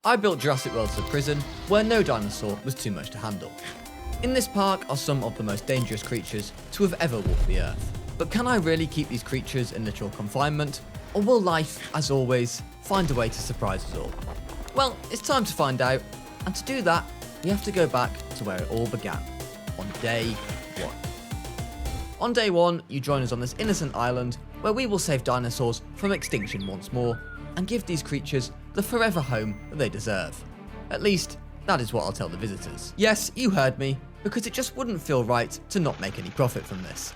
I built Jurassic World as a prison where no dinosaur was too much to handle. In this park are some of the most dangerous creatures to have ever walked the earth. But can I really keep these creatures in literal confinement? Or will life, as always, find a way to surprise us all? Well, it's time to find out, and to do that, we have to go back to where it all began, on day one. On day one, you join us on this innocent island where we will save dinosaurs from extinction once more, and give these creatures the forever home that they deserve. At least, that is what I'll tell the visitors. Yes, you heard me, because it just wouldn't feel right to not make any profit from this.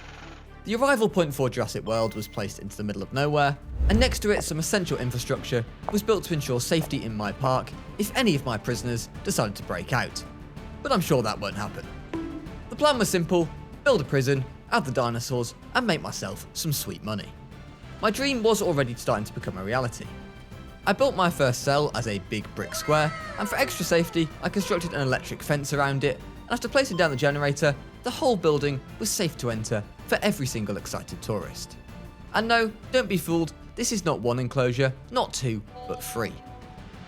The arrival point for Jurassic World was placed into the middle of nowhere, and next to it some essential infrastructure was built to ensure safety in my park if any of my prisoners decided to break out. But I'm sure that won't happen. The plan was simple: build a prison, add the dinosaurs, and make myself some sweet money. My dream was already starting to become a reality. I built my first cell as a big brick square, and for extra safety I constructed an electric fence around it, and after placing down the generator, the whole building was safe to enter for every single excited tourist. And no, don't be fooled, this is not one enclosure, not two, but three.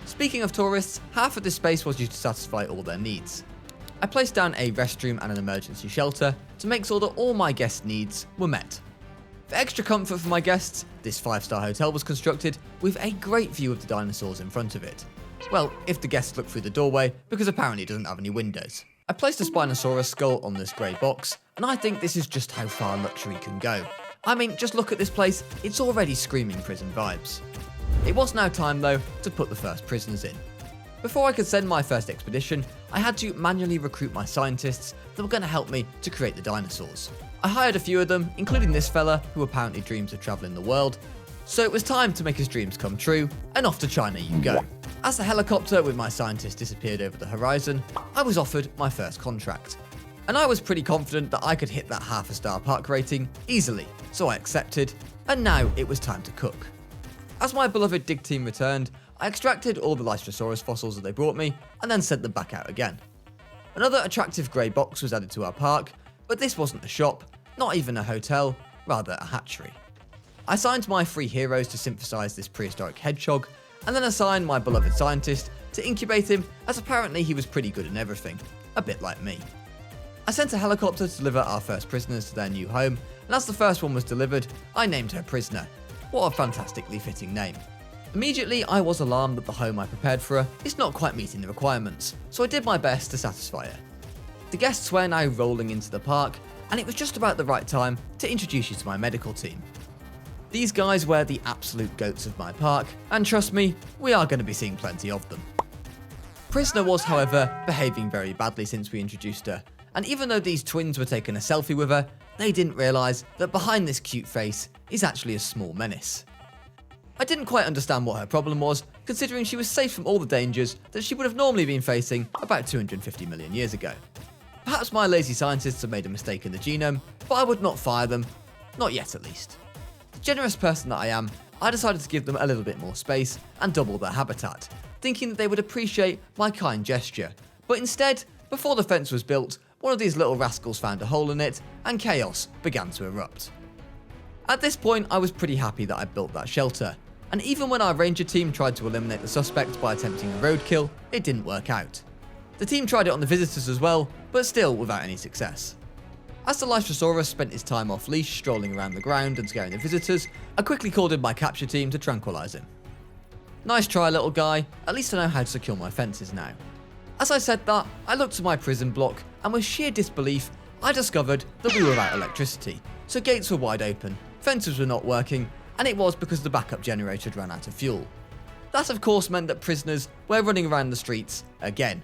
Speaking of tourists, half of this space was used to satisfy all their needs. I placed down a restroom and an emergency shelter to make sure that all my guests' needs were met. For extra comfort for my guests, this 5-star hotel was constructed with a great view of the dinosaurs in front of it. Well, if the guests look through the doorway, because apparently it doesn't have any windows. I placed a Spinosaurus skull on this grey box, and I think this is just how far luxury can go. I mean, just look at this place, it's already screaming prison vibes. It was now time though to put the first prisoners in. Before I could send my first expedition, I had to manually recruit my scientists that were going to help me to create the dinosaurs. I hired a few of them, including this fella who apparently dreams of travelling the world, so it was time to make his dreams come true, and off to China you go. As the helicopter with my scientists disappeared over the horizon, I was offered my first contract. And I was pretty confident that I could hit that half-a-star park rating easily, so I accepted, and now it was time to cook. As my beloved dig team returned, I extracted all the Allosaurus fossils that they brought me, and then sent them back out again. Another attractive grey box was added to our park, but this wasn't a shop, not even a hotel, rather a hatchery. I assigned my 3 heroes to synthesize this prehistoric hedgehog, and then assigned my beloved scientist to incubate him, as apparently he was pretty good in everything, a bit like me. I sent a helicopter to deliver our first prisoners to their new home, and as the first one was delivered, I named her Prisoner. What a fantastically fitting name. Immediately, I was alarmed that the home I prepared for her is not quite meeting the requirements, so I did my best to satisfy her. The guests were now rolling into the park, and it was just about the right time to introduce you to my medical team. These guys were the absolute goats of my park, and trust me, we are going to be seeing plenty of them. Prisoner was, however, behaving very badly since we introduced her, and even though these twins were taking a selfie with her, they didn't realise that behind this cute face is actually a small menace. I didn't quite understand what her problem was, considering she was safe from all the dangers that she would have normally been facing about 250 million years ago. Perhaps my lazy scientists have made a mistake in the genome, but I would not fire them, not yet at least. The generous person that I am, I decided to give them a little bit more space and double their habitat, thinking that they would appreciate my kind gesture. But instead, before the fence was built, one of these little rascals found a hole in it, and chaos began to erupt. At this point, I was pretty happy that I built that shelter, and even when our ranger team tried to eliminate the suspect by attempting a roadkill, it didn't work out. The team tried it on the visitors as well, but still without any success. As the Allosaurus spent his time off leash strolling around the ground and scaring the visitors, I quickly called in my capture team to tranquilise him. Nice try, little guy, at least I know how to secure my fences now. As I said that, I looked at my prison block, and with sheer disbelief, I discovered that we were without electricity, so gates were wide open, fences were not working, and it was because the backup generator had run out of fuel. That of course meant that prisoners were running around the streets again.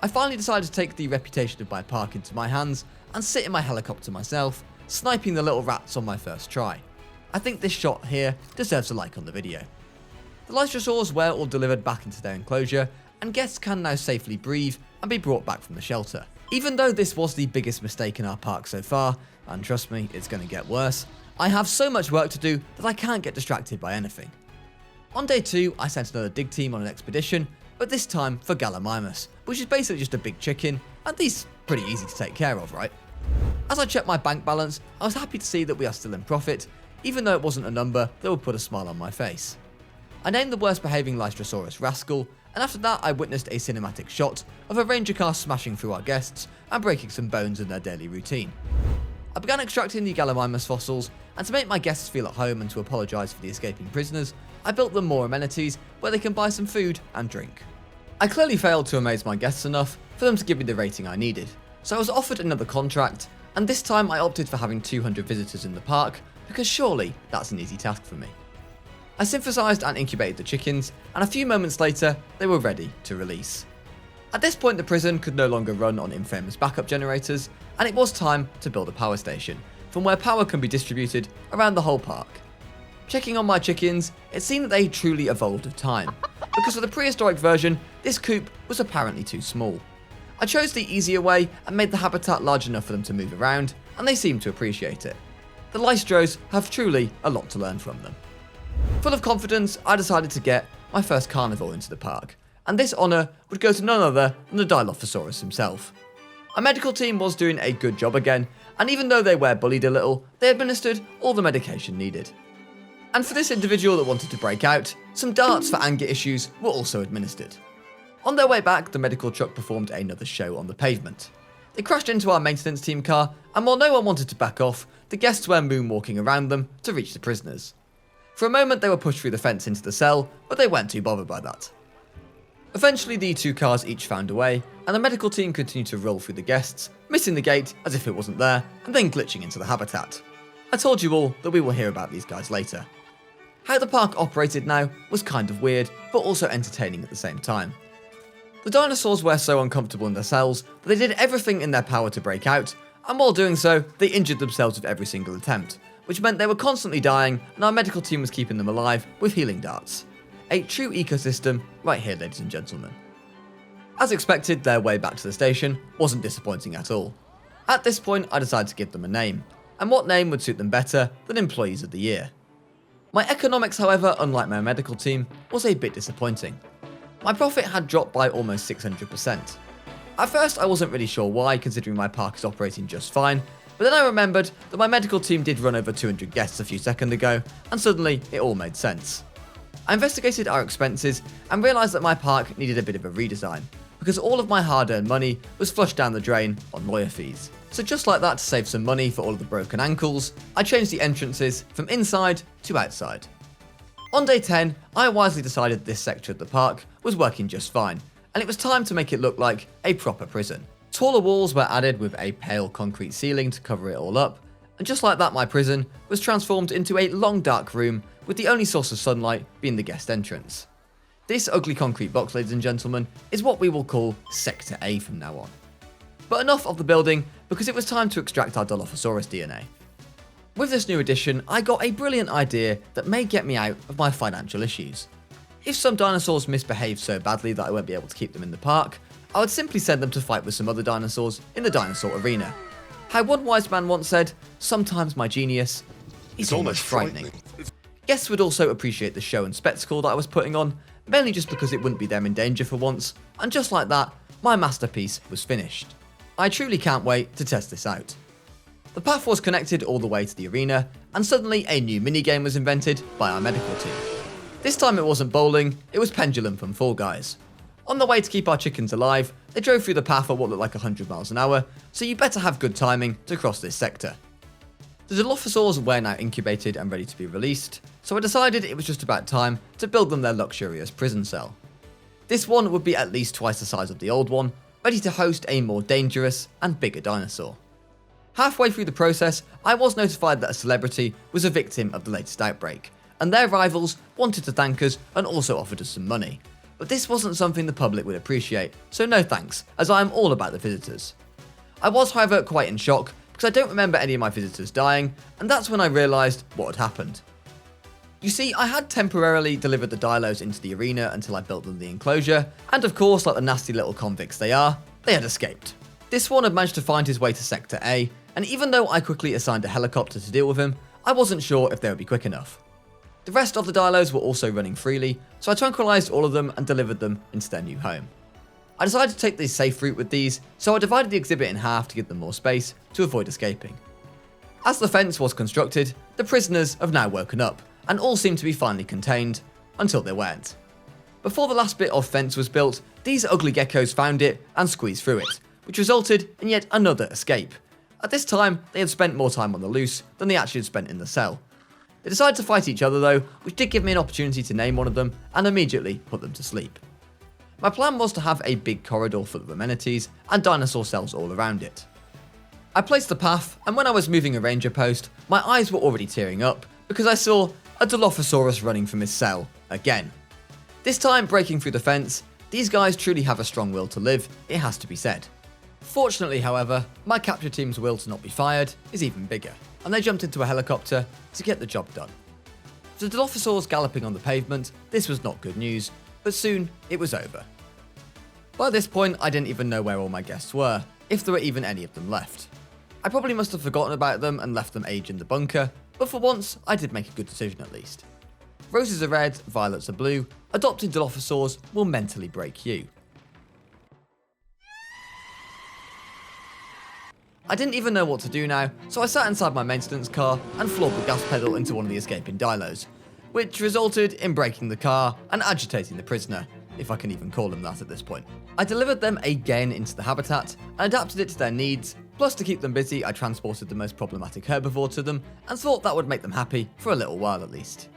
I finally decided to take the reputation of my park into my hands and sit in my helicopter myself, sniping the little rats on my first try. I think this shot here deserves a like on the video. The Allosaurus were all delivered back into their enclosure, and guests can now safely breathe and be brought back from the shelter. Even though this was the biggest mistake in our park so far, and trust me, it's going to get worse, I have so much work to do that I can't get distracted by anything. On day 2, I sent another dig team on an expedition, but this time for Gallimimus, which is basically just a big chicken, and these pretty easy to take care of, right? As I checked my bank balance, I was happy to see that we are still in profit, even though it wasn't a number that would put a smile on my face. I named the worst behaving Allosaurus Rascal, and after that I witnessed a cinematic shot of a ranger car smashing through our guests and breaking some bones in their daily routine. I began extracting the Gallimimus fossils, and to make my guests feel at home and to apologise for the escaping prisoners, I built them more amenities where they can buy some food and drink. I clearly failed to amaze my guests enough for them to give me the rating I needed, so I was offered another contract, and this time I opted for having 200 visitors in the park, because surely that's an easy task for me. I synthesised and incubated the chickens, and a few moments later they were ready to release. At this point the prison could no longer run on infamous backup generators, and it was time to build a power station, from where power can be distributed around the whole park. Checking on my chickens, it seemed that they truly evolved with time, because for the prehistoric version, this coop was apparently too small. I chose the easier way and made the habitat large enough for them to move around, and they seemed to appreciate it. The Lystros have truly a lot to learn from them. Full of confidence, I decided to get my first carnivore into the park, and this honour would go to none other than the Dilophosaurus himself. Our medical team was doing a good job again, and even though they were bullied a little, they administered all the medication needed. And for this individual that wanted to break out, some darts for anger issues were also administered. On their way back, the medical truck performed another show on the pavement. They crashed into our maintenance team car, and while no one wanted to back off, the guests were moonwalking around them to reach the prisoners. For a moment they were pushed through the fence into the cell, but they weren't too bothered by that. Eventually the two cars each found a way, and the medical team continued to roll through the guests, missing the gate as if it wasn't there, and then glitching into the habitat. I told you all that we will hear about these guys later. How the park operated now was kind of weird, but also entertaining at the same time. The dinosaurs were so uncomfortable in their cells that they did everything in their power to break out, and while doing so, they injured themselves with every single attempt, which meant they were constantly dying, and our medical team was keeping them alive with healing darts. A true ecosystem right here, ladies and gentlemen. As expected, their way back to the station wasn't disappointing at all. At this point, I decided to give them a name, and what name would suit them better than Employees of the Year? My economics, however, unlike my medical team, was a bit disappointing. My profit had dropped by almost 600%. At first, I wasn't really sure why, considering my park is operating just fine, but then I remembered that my medical team did run over 200 guests a few seconds ago, and suddenly it all made sense. I investigated our expenses and realised that my park needed a bit of a redesign, because all of my hard-earned money was flushed down the drain on lawyer fees. So just like that, to save some money for all of the broken ankles, I changed the entrances from inside to outside. On day 10, I wisely decided this sector of the park was working just fine, and it was time to make it look like a proper prison. Taller walls were added with a pale concrete ceiling to cover it all up, and just like that my prison was transformed into a long dark room with the only source of sunlight being the guest entrance. This ugly concrete box, ladies and gentlemen, is what we will call Sector A from now on. But enough of the building, because it was time to extract our Dilophosaurus DNA. With this new addition, I got a brilliant idea that may get me out of my financial issues. If some dinosaurs misbehave so badly that I won't be able to keep them in the park, I would simply send them to fight with some other dinosaurs in the dinosaur arena. How one wise man once said, "Sometimes my genius is almost frightening." Guests would also appreciate the show and spectacle that I was putting on, mainly just because it wouldn't be them in danger for once, and just like that, my masterpiece was finished. I truly can't wait to test this out. The path was connected all the way to the arena, and suddenly a new minigame was invented by our medical team. This time it wasn't bowling, it was Pendulum from Fall Guys. On the way to keep our chickens alive, they drove through the path at what looked like 100 miles an hour, so you better have good timing to cross this sector. The Dilophosaurs were now incubated and ready to be released, so I decided it was just about time to build them their luxurious prison cell. This one would be at least twice the size of the old one, ready to host a more dangerous and bigger dinosaur. Halfway through the process, I was notified that a celebrity was a victim of the latest outbreak, and their rivals wanted to thank us and also offered us some money. But this wasn't something the public would appreciate, so no thanks, as I am all about the visitors. I was, however, quite in shock, because I don't remember any of my visitors dying, and that's when I realised what had happened. You see, I had temporarily delivered the Dilos into the arena until I built them the enclosure, and of course, like the nasty little convicts they are, they had escaped. This one had managed to find his way to Sector A, and even though I quickly assigned a helicopter to deal with him, I wasn't sure if they would be quick enough. The rest of the Dilos were also running freely, so I tranquilized all of them and delivered them into their new home. I decided to take the safe route with these, so I divided the exhibit in half to give them more space to avoid escaping. As the fence was constructed, the prisoners have now woken up, and all seem to be finally contained, until they weren't. Before the last bit of fence was built, these ugly geckos found it and squeezed through it, which resulted in yet another escape. At this time, they had spent more time on the loose than they actually had spent in the cell. They decided to fight each other though, which did give me an opportunity to name one of them and immediately put them to sleep. My plan was to have a big corridor full of amenities and dinosaur cells all around it. I placed the path, and when I was moving a ranger post, my eyes were already tearing up because I saw a Dilophosaurus running from his cell again. This time breaking through the fence. These guys truly have a strong will to live, it has to be said. Fortunately, however, my capture team's will to not be fired is even bigger, and they jumped into a helicopter to get the job done. For the Dilophosaurs galloping on the pavement, this was not good news, but soon it was over. By this point, I didn't even know where all my guests were, if there were even any of them left. I probably must have forgotten about them and left them age in the bunker, but for once, I did make a good decision at least. Roses are red, violets are blue, adopting Dilophosaurs will mentally break you. I didn't even know what to do now, so I sat inside my maintenance car and floored the gas pedal into one of the escaping dilos, which resulted in breaking the car and agitating the prisoner, if I can even call him that at this point. I delivered them again into the habitat and adapted it to their needs, plus to keep them busy I transported the most problematic herbivore to them and thought that would make them happy for a little while at least.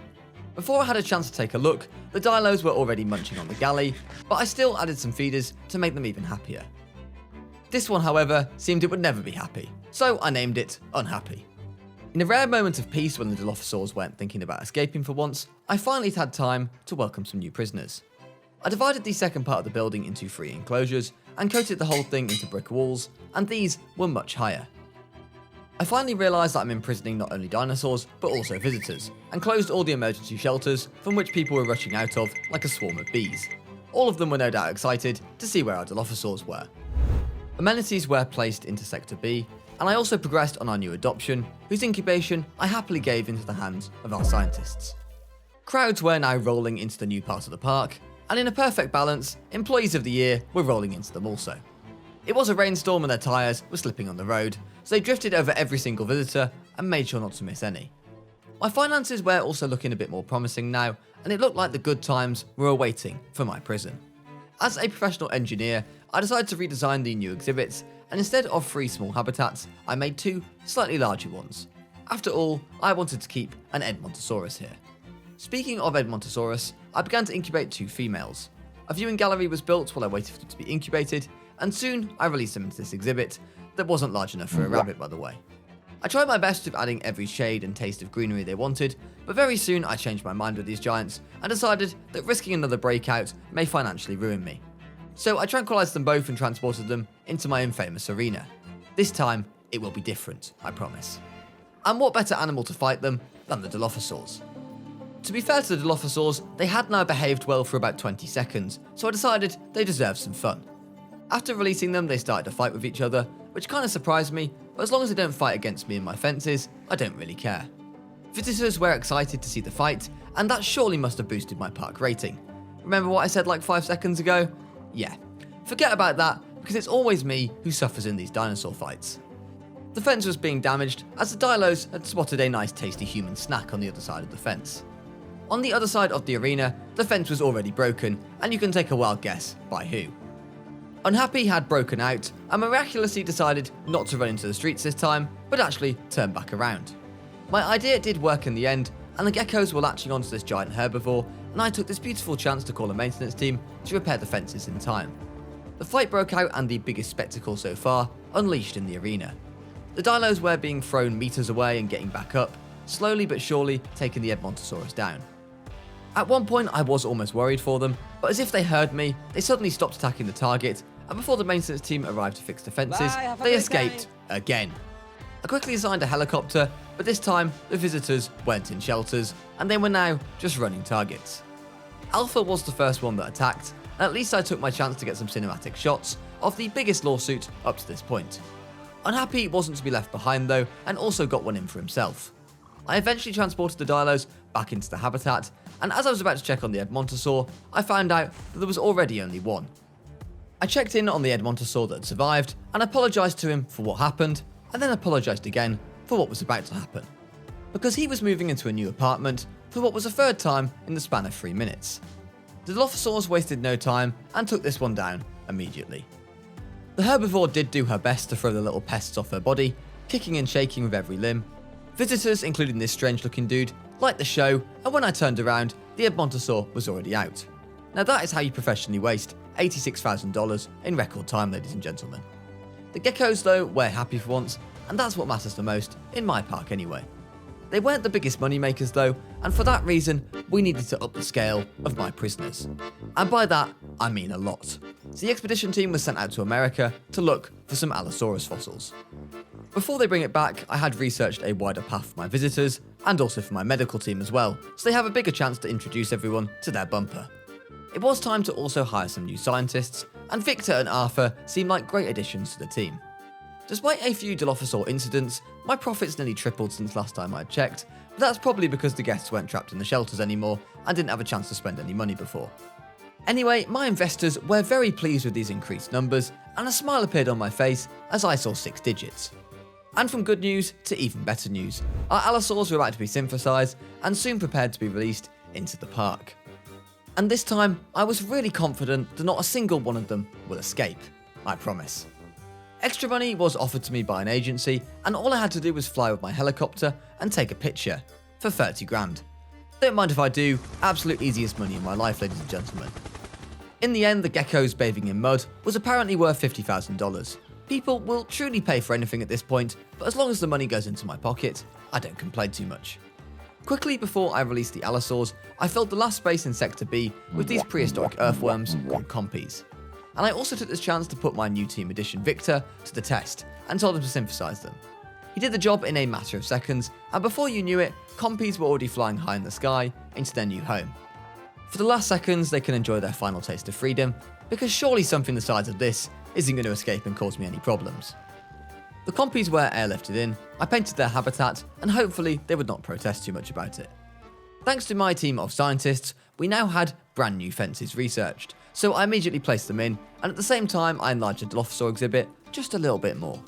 Before I had a chance to take a look, the dilos were already munching on the galley, but I still added some feeders to make them even happier. This one, however, seemed it would never be happy, so I named it Unhappy. In a rare moment of peace when the Dilophosaurs weren't thinking about escaping for once, I finally had time to welcome some new prisoners. I divided the second part of the building into 3 enclosures and coated the whole thing into brick walls, and these were much higher. I finally realised that I'm imprisoning not only dinosaurs, but also visitors, and closed all the emergency shelters from which people were rushing out of like a swarm of bees. All of them were no doubt excited to see where our Dilophosaurs were. Amenities were placed into Sector B, and I also progressed on our new adoption, whose incubation I happily gave into the hands of our scientists. Crowds were now rolling into the new part of the park, and in a perfect balance, employees of the year were rolling into them also. It was a rainstorm and their tyres were slipping on the road, so they drifted over every single visitor and made sure not to miss any. My finances were also looking a bit more promising now, and it looked like the good times were awaiting for my prison. As a professional engineer, I decided to redesign the new exhibits, and instead of 3 small habitats, I made 2 slightly larger ones. After all, I wanted to keep an Edmontosaurus here. Speaking of Edmontosaurus, I began to incubate 2 females. A viewing gallery was built while I waited for them to be incubated, and soon I released them into this exhibit that wasn't large enough for a rabbit, by the way. I tried my best with adding every shade and taste of greenery they wanted, but very soon I changed my mind with these giants and decided that risking another breakout may financially ruin me. So I tranquilized them both and transported them into my infamous arena. This time, it will be different, I promise. And what better animal to fight them than the Dilophosaurs? To be fair to the Dilophosaurs, they had now behaved well for about 20 seconds, so I decided they deserved some fun. After releasing them, they started to fight with each other, which kind of surprised me, but as long as they don't fight against me and my fences, I don't really care. Visitors were excited to see the fight, and that surely must have boosted my park rating. Remember what I said like 5 seconds ago? Yeah, forget about that, because it's always me who suffers in these dinosaur fights. The fence was being damaged, as the dilos had spotted a nice tasty human snack on the other side of the fence. On the other side of the arena, the fence was already broken, and you can take a wild guess by who. Unhappy had broken out, and miraculously decided not to run into the streets this time, but actually turn back around. My idea did work in the end, and the geckos were latching onto this giant herbivore, and I took this beautiful chance to call a maintenance team to repair the fences in time. The fight broke out, and the biggest spectacle so far unleashed in the arena. The dilos were being thrown meters away and getting back up, slowly but surely taking the Edmontosaurus down. At one point I was almost worried for them, but as if they heard me, they suddenly stopped attacking the target, and before the maintenance team arrived to fix the fences, they escaped again. I quickly assigned a helicopter, but this time the visitors weren't in shelters, and they were now just running targets. Alpha was the first one that attacked, and at least I took my chance to get some cinematic shots of the biggest lawsuit up to this point. Unhappy wasn't to be left behind though, and also got one in for himself. I eventually transported the dilos back into the habitat, and as I was about to check on the Edmontosaur, I found out that there was already only one. I checked in on the Edmontosaur that had survived, and apologised to him for what happened, and then apologised again for what was about to happen. Because he was moving into a new apartment for what was the 3rd time in the span of 3 minutes. The Dilophosaurus wasted no time and took this one down immediately. The herbivore did do her best to throw the little pests off her body, kicking and shaking with every limb. Visitors, including this strange looking dude, liked the show, and when I turned around, the Edmontosaur was already out. Now that is how you professionally waste $86,000 in record time, ladies and gentlemen. The geckos though were happy for once, and that's what matters the most in my park anyway. They weren't the biggest money makers though, and for that reason, we needed to up the scale of my prisoners. And by that, I mean a lot. So the expedition team was sent out to America to look for some Allosaurus fossils. Before they bring it back, I had researched a wider path for my visitors, and also for my medical team as well, so they have a bigger chance to introduce everyone to their bumper. It was time to also hire some new scientists, and Victor and Arthur seemed like great additions to the team. Despite a few Dilophosaur incidents, my profits nearly tripled since last time I had checked, but that's probably because the guests weren't trapped in the shelters anymore and didn't have a chance to spend any money before. Anyway, my investors were very pleased with these increased numbers, and a smile appeared on my face as I saw 6 digits. And from good news to even better news, our Allosaurs were about to be synthesized and soon prepared to be released into the park. And this time, I was really confident that not a single one of them will escape, I promise. Extra money was offered to me by an agency, and all I had to do was fly with my helicopter and take a picture, for 30 grand. Don't mind if I do, absolute easiest money in my life, ladies and gentlemen. In the end, the geckos bathing in mud was apparently worth $50,000. People will truly pay for anything at this point, but as long as the money goes into my pocket, I don't complain too much. Quickly before I released the Allosaurs, I filled the last space in Sector B with these prehistoric earthworms called compies. And I also took this chance to put my new team addition Victor to the test and told him to synthesize them. He did the job in a matter of seconds, and before you knew it, compies were already flying high in the sky into their new home. For the last seconds, they can enjoy their final taste of freedom, because surely something the size of this isn't going to escape and cause me any problems. The compies were airlifted in, I painted their habitat, and hopefully they would not protest too much about it. Thanks to my team of scientists, we now had brand new fences researched, so I immediately placed them in, and at the same time I enlarged the Dilophosaur exhibit just a little bit more.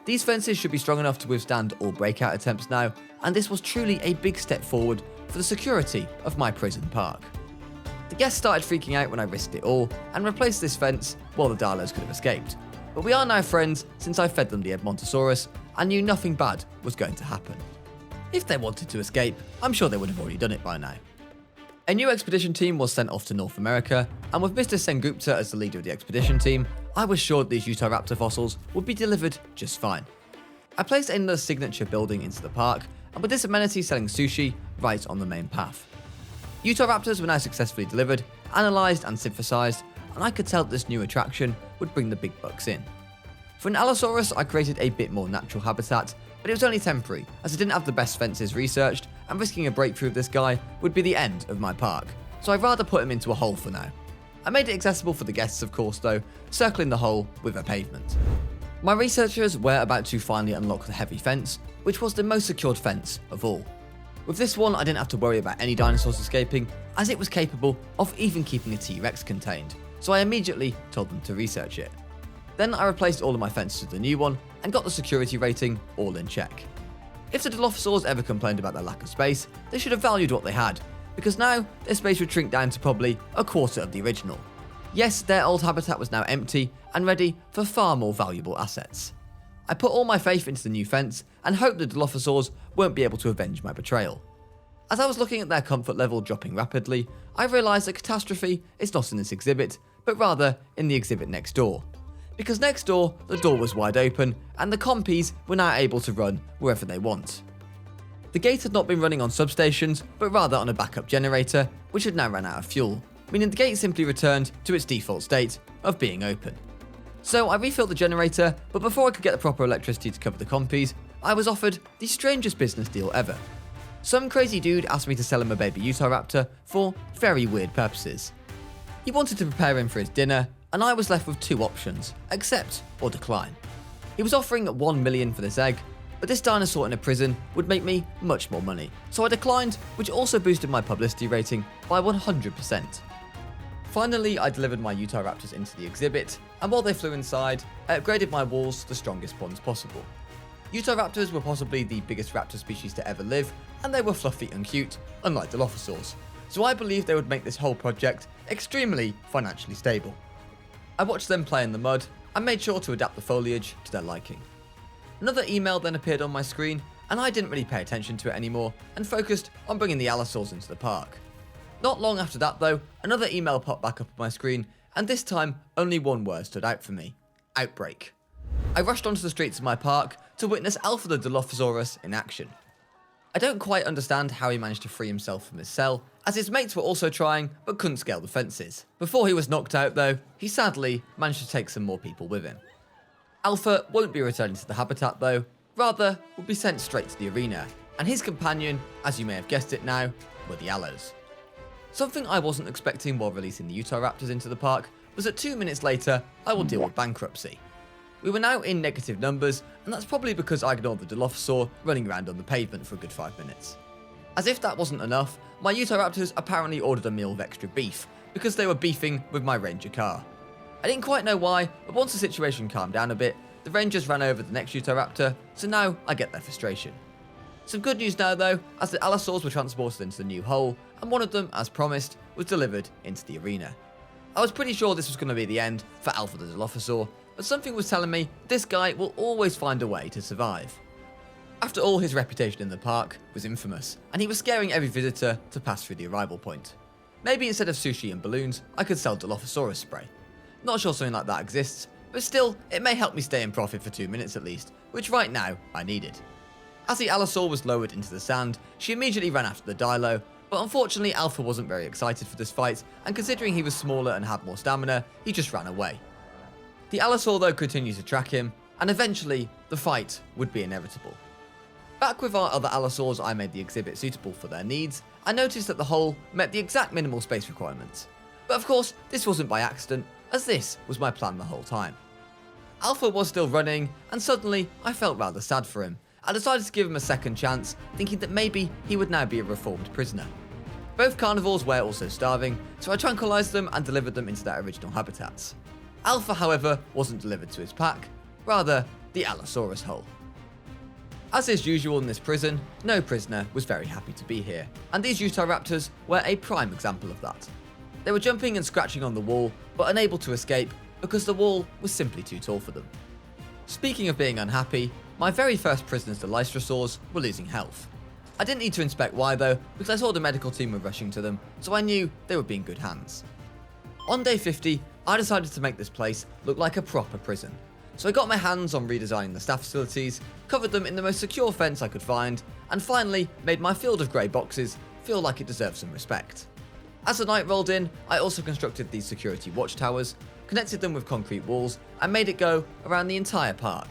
These fences should be strong enough to withstand all breakout attempts now, and this was truly a big step forward for the security of my prison park. The guests started freaking out when I risked it all, and replaced this fence while the Dilos could have escaped. But we are now friends since I fed them the Edmontosaurus, and knew nothing bad was going to happen. If they wanted to escape, I'm sure they would have already done it by now. A new expedition team was sent off to North America, and with Mr. Sengupta as the leader of the expedition team, I was sure these Utahraptor fossils would be delivered just fine. I placed another signature building into the park, and with this amenity selling sushi right on the main path. Utahraptors were now successfully delivered, analysed and synthesized, and I could tell that this new attraction would bring the big bucks in. For an Allosaurus, I created a bit more natural habitat, but it was only temporary, as I didn't have the best fences researched, and risking a breakthrough of this guy would be the end of my park, so I'd rather put him into a hole for now. I made it accessible for the guests of course though, circling the hole with a pavement. My researchers were about to finally unlock the heavy fence, which was the most secured fence of all. With this one, I didn't have to worry about any dinosaurs escaping, as it was capable of even keeping a T-Rex contained, so I immediately told them to research it. Then I replaced all of my fences with the new one, and got the security rating all in check. If the Dilophosaurs ever complained about their lack of space, they should have valued what they had, because now their space would shrink down to probably a quarter of the original. Yes, their old habitat was now empty and ready for far more valuable assets. I put all my faith into the new fence and hoped the Dilophosaurs won't be able to avenge my betrayal. As I was looking at their comfort level dropping rapidly, I realised that catastrophe is not in this exhibit, but rather in the exhibit next door. Because next door, the door was wide open, and the compies were now able to run wherever they want. The gate had not been running on substations, but rather on a backup generator, which had now run out of fuel, meaning the gate simply returned to its default state of being open. So I refilled the generator, but before I could get the proper electricity to cover the compies, I was offered the strangest business deal ever. Some crazy dude asked me to sell him a baby Utahraptor for very weird purposes. He wanted to prepare him for his dinner, and I was left with 2 options, accept or decline. He was offering $1 million for this egg, but this dinosaur in a prison would make me much more money, so I declined, which also boosted my publicity rating by 100%. Finally, I delivered my Utahraptors into the exhibit, and while they flew inside, I upgraded my walls to the strongest ones possible. Utahraptors were possibly the biggest raptor species to ever live, and they were fluffy and cute, unlike Dilophosaurs. so I believed they would make this whole project extremely financially stable. I watched them play in the mud and made sure to adapt the foliage to their liking. Another email then appeared on my screen, and I didn't really pay attention to it anymore and focused on bringing the Allosaurus into the park. Not long after that though, another email popped back up on my screen, and this time only one word stood out for me: outbreak. I rushed onto the streets of my park to witness Alpha the Dilophosaurus in action. I don't quite understand how he managed to free himself from his cell, as his mates were also trying but couldn't scale the fences. Before he was knocked out though, he sadly managed to take some more people with him. Alpha won't be returning to the habitat though, rather will be sent straight to the arena, and his companion, as you may have guessed it now, were the Allos. Something I wasn't expecting while releasing the Utahraptors into the park was that 2 minutes later I will deal with Bankruptcy. We were now in negative numbers, and that's probably because I ignored the Dilophosaur running around on the pavement for a good 5 minutes. As if that wasn't enough, my Utahraptors apparently ordered a meal of extra beef, because they were beefing with my Ranger car. I didn't quite know why, but once the situation calmed down a bit, the Rangers ran over the next Utahraptor, so now I get their frustration. Some good news now though, as the Allosaurs were transported into the new hole, and one of them, as promised, was delivered into the arena. I was pretty sure this was going to be the end for Alpha the Dilophosaur, but something was telling me this guy will always find a way to survive. After all, his reputation in the park was infamous, and he was scaring every visitor to pass through the arrival point. Maybe instead of sushi and balloons, I could sell Dilophosaurus spray. Not sure something like that exists, but still, it may help me stay in profit for 2 minutes at least, which right now I needed. As the Allosaur was lowered into the sand, she immediately ran after the Dilo, but unfortunately Alpha wasn't very excited for this fight, and considering he was smaller and had more stamina, he just ran away. The Allosaur though continued to track him, and eventually the fight would be inevitable. Back with our other Allosaurs, I made the exhibit suitable for their needs, and noticed that the hole met the exact minimal space requirements. But of course, this wasn't by accident, as this was my plan the whole time. Alpha was still running, and suddenly I felt rather sad for him. I decided to give him a second chance, thinking that maybe he would now be a reformed prisoner. Both carnivores were also starving, so I tranquilized them and delivered them into their original habitats. Alpha, however, wasn't delivered to his pack, rather the Allosaurus hole. As is usual in this prison, no prisoner was very happy to be here, and these Utahraptors were a prime example of that. They were jumping and scratching on the wall, but unable to escape because the wall was simply too tall for them. Speaking of being unhappy, my very first prisoners, the Lystrosaurs, were losing health. I didn't need to inspect why though, because I saw the medical team were rushing to them, so I knew they would be in good hands. On day 50, I decided to make this place look like a proper prison. So I got my hands on redesigning the staff facilities, covered them in the most secure fence I could find, and finally made my field of grey boxes feel like it deserved some respect. As the night rolled in, I also constructed these security watchtowers, connected them with concrete walls, and made it go around the entire park.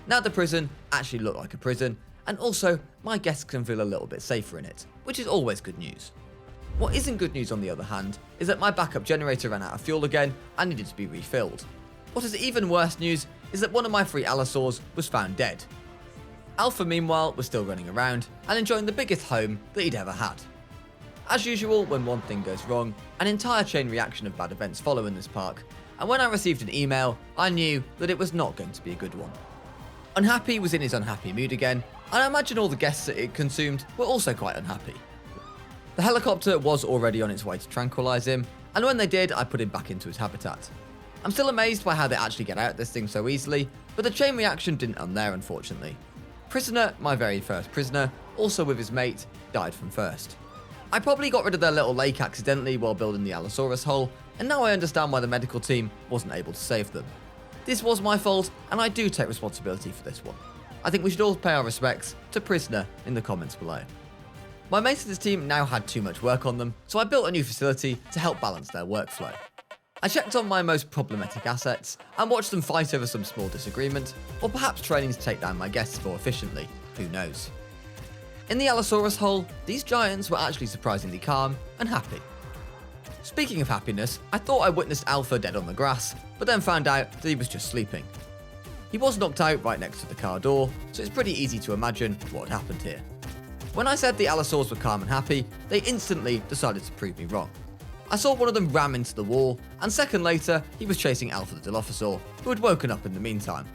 Now the prison actually looked like a prison, and also my guests can feel a little bit safer in it, which is always good news. What isn't good news on the other hand, is that my backup generator ran out of fuel again and needed to be refilled. What is even worse news is that one of my 3 Allosaurs was found dead. Alpha meanwhile was still running around and enjoying the biggest home that he'd ever had. As usual, when one thing goes wrong, an entire chain reaction of bad events follow in this park, and when I received an email, I knew that it was not going to be a good one. Unhappy was in his unhappy mood again, and I imagine all the guests that it consumed were also quite unhappy. The helicopter was already on its way to tranquilise him, and when they did, I put him back into his habitat. I'm still amazed by how they actually get out this thing so easily, but the chain reaction didn't end there unfortunately. Prisoner, my very first prisoner, also with his mate, died from thirst. I probably got rid of their little lake accidentally while building the Allosaurus hole, and now I understand why the medical team wasn't able to save them. This was my fault, and I do take responsibility for this one. I think we should all pay our respects to Prisoner in the comments below. My mates of this team now had too much work on them, so I built a new facility to help balance their workflow. I checked on my most problematic assets and watched them fight over some small disagreement, or perhaps training to take down my guests more efficiently, who knows. In the Allosaurus hole, these giants were actually surprisingly calm and happy. Speaking of happiness, I thought I witnessed Alpha dead on the grass, but then found out that he was just sleeping. He was knocked out right next to the car door, so it's pretty easy to imagine what had happened here. When I said the Allosaurs were calm and happy, they instantly decided to prove me wrong. I saw one of them ram into the wall, and a second later, he was chasing Alpha the Dilophosaur, who had woken up in the meantime.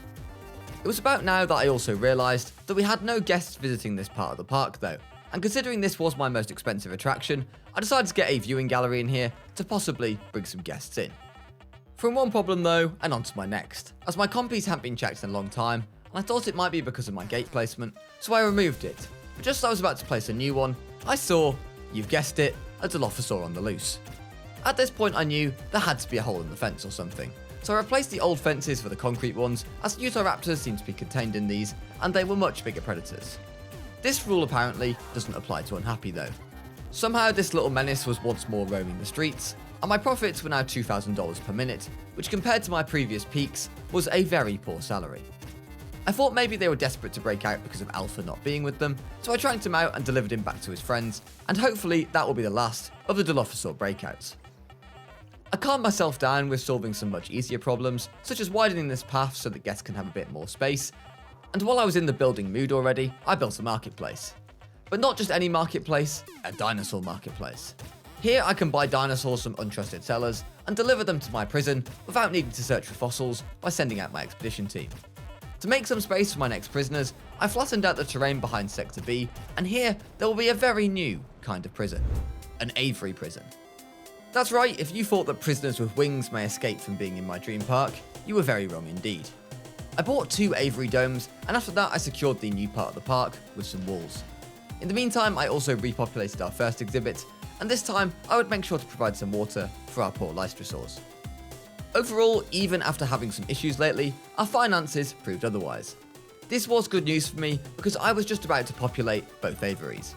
It was about now that I also realised that we had no guests visiting this part of the park though, and considering this was my most expensive attraction, I decided to get a viewing gallery in here to possibly bring some guests in. From one problem though, and on to my next, as my compies hadn't been checked in a long time, and I thought it might be because of my gate placement, so I removed it. But just as I was about to place a new one, I saw, you've guessed it, a Dilophosaur on the loose. At this point I knew there had to be a hole in the fence or something, so I replaced the old fences for the concrete ones, as Utahraptors seemed to be contained in these, and they were much bigger predators. This rule apparently doesn't apply to Unhappy though. Somehow this little menace was once more roaming the streets, and my profits were now $2,000 per minute, which compared to my previous peaks was a very poor salary. I thought maybe they were desperate to break out because of Alpha not being with them, so I tranked him out and delivered him back to his friends, and hopefully that will be the last of the Dilophosaur breakouts. I calmed myself down with solving some much easier problems, such as widening this path so that guests can have a bit more space, and while I was in the building mood already, I built a marketplace. But not just any marketplace, a dinosaur marketplace. Here I can buy dinosaurs from untrusted sellers and deliver them to my prison without needing to search for fossils by sending out my expedition team. To make some space for my next prisoners, I flattened out the terrain behind Sector B, and here there will be a very new kind of prison. An Avery prison. That's right, if you thought that prisoners with wings may escape from being in my dream park, you were very wrong indeed. I bought 2 Avery domes, and after that I secured the new part of the park with some walls. In the meantime, I also repopulated our first exhibit, and this time I would make sure to provide some water for our poor Lystrosaurs. Overall, even after having some issues lately, our finances proved otherwise. This was good news for me because I was just about to populate both Aviaries.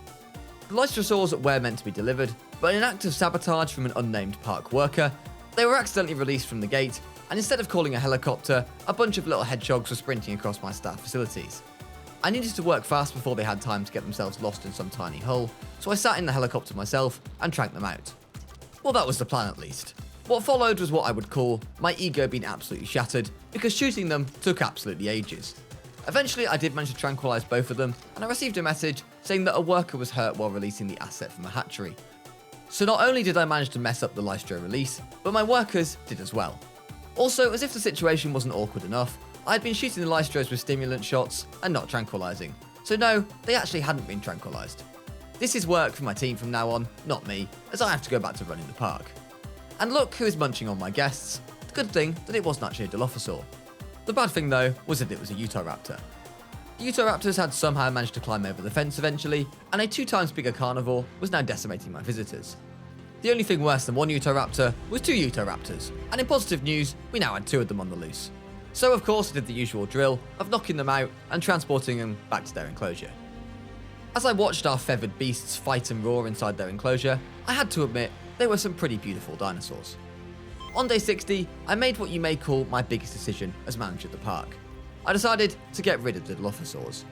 The Lystrosaurs were meant to be delivered, but in an act of sabotage from an unnamed park worker, they were accidentally released from the gate, and instead of calling a helicopter, a bunch of little hedgehogs were sprinting across my staff facilities. I needed to work fast before they had time to get themselves lost in some tiny hole, so I sat in the helicopter myself and tracked them out. Well, that was the plan at least. What followed was what I would call my ego being absolutely shattered, because shooting them took absolutely ages. Eventually I did manage to tranquilise both of them, and I received a message saying that a worker was hurt while releasing the asset from a hatchery. So not only did I manage to mess up the Lystro release, but my workers did as well. Also, as if the situation wasn't awkward enough, I had been shooting the Lystros with stimulant shots and not tranquilising. So no, they actually hadn't been tranquilised. This is work for my team from now on, not me, as I have to go back to running the park. And look who is munching on my guests. The good thing that it wasn't actually a Dilophosaur. The bad thing though was that it was a Utahraptor. The Utahraptors had somehow managed to climb over the fence eventually, and a 2 times bigger carnivore was now decimating my visitors. The only thing worse than 1 Utahraptor was 2 Utahraptors, and in positive news, we now had 2 of them on the loose. So of course I did the usual drill of knocking them out and transporting them back to their enclosure. As I watched our feathered beasts fight and roar inside their enclosure, I had to admit they were some pretty beautiful dinosaurs. On day 60, I made what you may call my biggest decision as manager of the park. I decided to get rid of the Dilophosaurs.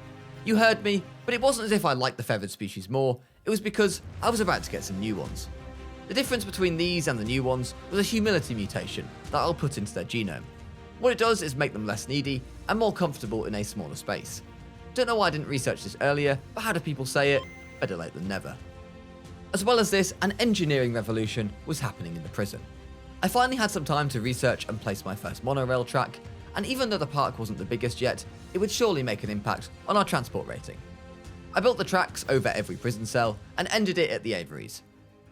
You heard me, but it wasn't as if I liked the feathered species more, it was because I was about to get some new ones. The difference between these and the new ones was a humility mutation that I'll put into their genome. What it does is make them less needy and more comfortable in a smaller space. Don't know why I didn't research this earlier, but how do people say it? Better late than never. As well as this, an engineering revolution was happening in the prison. I finally had some time to research and place my first monorail track, and even though the park wasn't the biggest yet, it would surely make an impact on our transport rating. I built the tracks over every prison cell and ended it at the Aviaries.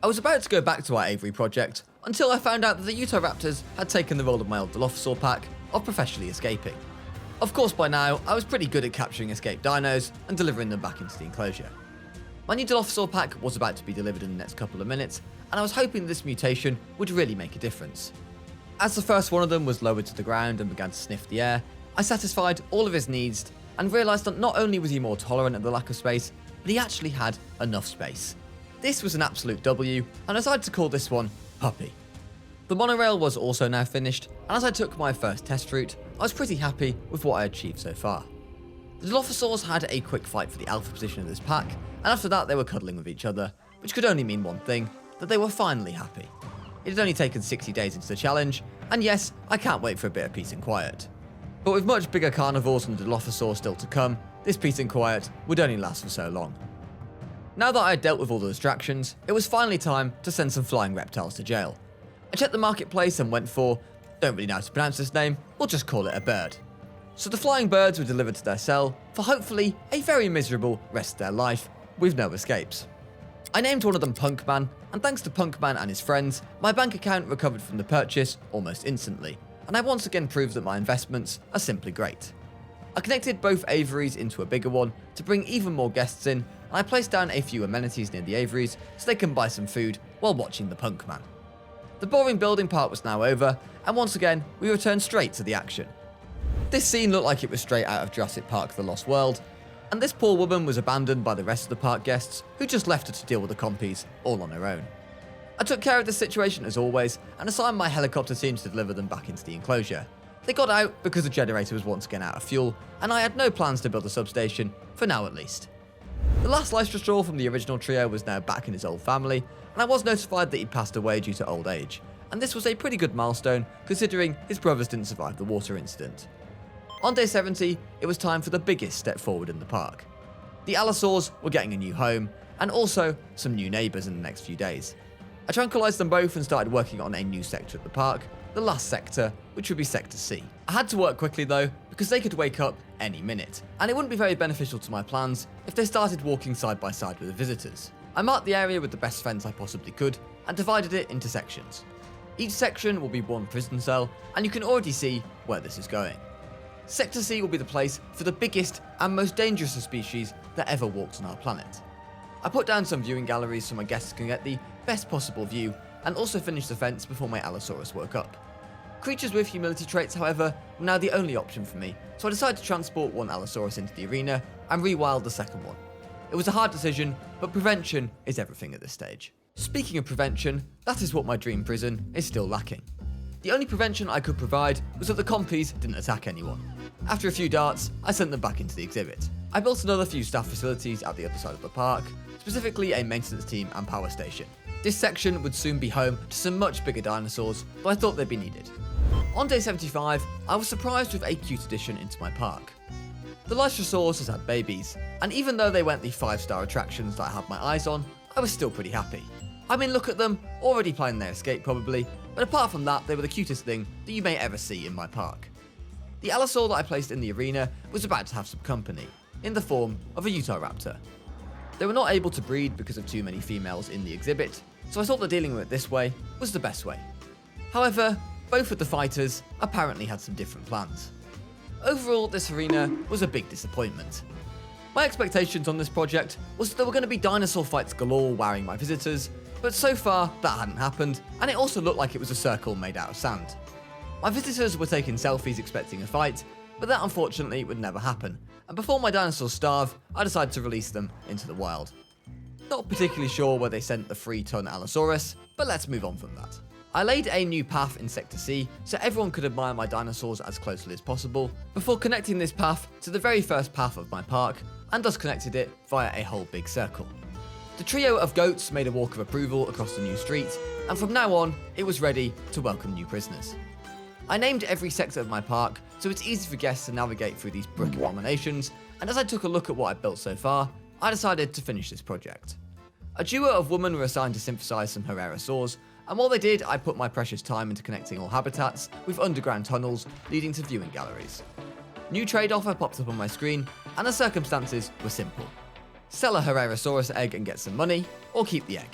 I was about to go back to our Avery project until I found out that the Utahraptors had taken the role of my old Dilophosaur pack of professionally escaping. Of course by now, I was pretty good at capturing escaped dinos and delivering them back into the enclosure. My new Dilophosaur pack was about to be delivered in the next couple of minutes, and I was hoping this mutation would really make a difference. As the first one of them was lowered to the ground and began to sniff the air, I satisfied all of his needs and realised that not only was he more tolerant of the lack of space, but he actually had enough space. This was an absolute W, and I decided to call this one Puppy. The monorail was also now finished, and as I took my first test route, I was pretty happy with what I achieved so far. The Dilophosaurs had a quick fight for the alpha position of this pack, and after that they were cuddling with each other, which could only mean one thing, that they were finally happy. It had only taken 60 days into the challenge, and yes, I can't wait for a bit of peace and quiet. But with much bigger carnivores than the Dilophosaur still to come, this peace and quiet would only last for so long. Now that I had dealt with all the distractions, it was finally time to send some flying reptiles to jail. I checked the marketplace and went for, don't really know how to pronounce this name, we'll just call it a bird. So the flying birds were delivered to their cell for hopefully a very miserable rest of their life, with no escapes. I named one of them Punkman, and thanks to Punkman and his friends, my bank account recovered from the purchase almost instantly, and I once again proved that my investments are simply great. I connected both Averys into a bigger one to bring even more guests in, and I placed down a few amenities near the Averys so they can buy some food while watching the Punkman. The boring building part was now over, and once again we returned straight to the action. This scene looked like it was straight out of Jurassic Park: The Lost World, and this poor woman was abandoned by the rest of the park guests who just left her to deal with the compies all on her own. I took care of this situation as always and assigned my helicopter team to deliver them back into the enclosure. They got out because the generator was once again out of fuel, and I had no plans to build a substation, for now at least. The last Leicester from the original trio was now back in his old family, and I was notified that he'd passed away due to old age, and this was a pretty good milestone considering his brothers didn't survive the water incident. On day 70, it was time for the biggest step forward in the park. The Allosaurus were getting a new home, and also some new neighbours in the next few days. I tranquilised them both and started working on a new sector of the park, the last sector, which would be Sector C. I had to work quickly though, because they could wake up any minute, and it wouldn't be very beneficial to my plans if they started walking side by side with the visitors. I marked the area with the best fence I possibly could, and divided it into sections. Each section will be one prison cell, and you can already see where this is going. Sector C will be the place for the biggest and most dangerous of species that ever walked on our planet. I put down some viewing galleries so my guests can get the best possible view, and also finished the fence before my Allosaurus woke up. Creatures with humility traits, however, were now the only option for me, so I decided to transport one Allosaurus into the arena and rewild the second one. It was a hard decision, but prevention is everything at this stage. Speaking of prevention, that is what my dream prison is still lacking. The only prevention I could provide was that the compies didn't attack anyone. After a few darts, I sent them back into the exhibit. I built another few staff facilities at the other side of the park, specifically a maintenance team and power station. This section would soon be home to some much bigger dinosaurs, but I thought they'd be needed. On day 75, I was surprised with a cute addition into my park. The Allosaurus has had babies, and even though they weren't the 5-star attractions that I had my eyes on, I was still pretty happy. I mean, look at them, already planning their escape probably, but apart from that, they were the cutest thing that you may ever see in my park. The Allosaurus that I placed in the arena was about to have some company, in the form of a Utah raptor. They were not able to breed because of too many females in the exhibit, so I thought that dealing with it this way was the best way. However, both of the fighters apparently had some different plans. Overall, this arena was a big disappointment. My expectations on this project was that there were going to be dinosaur fights galore wowing my visitors, but so far that hadn't happened, and it also looked like it was a circle made out of sand. My visitors were taking selfies expecting a fight, but that unfortunately would never happen, and before my dinosaurs starve, I decided to release them into the wild. Not particularly sure where they sent the 3-ton Allosaurus, but let's move on from that. I laid a new path in Sector C so everyone could admire my dinosaurs as closely as possible, before connecting this path to the very first path of my park, and thus connected it via a whole big circle. The trio of goats made a walk of approval across the new street, and from now on, it was ready to welcome new prisoners. I named every sector of my park so it's easy for guests to navigate through these brick abominations, and as I took a look at what I'd built so far, I decided to finish this project. A duo of women were assigned to synthesize some Herrerasaurs, and while they did, I put my precious time into connecting all habitats with underground tunnels leading to viewing galleries. New trade offer popped up on my screen, and the circumstances were simple. Sell a Herrerasaurus egg and get some money, or keep the egg.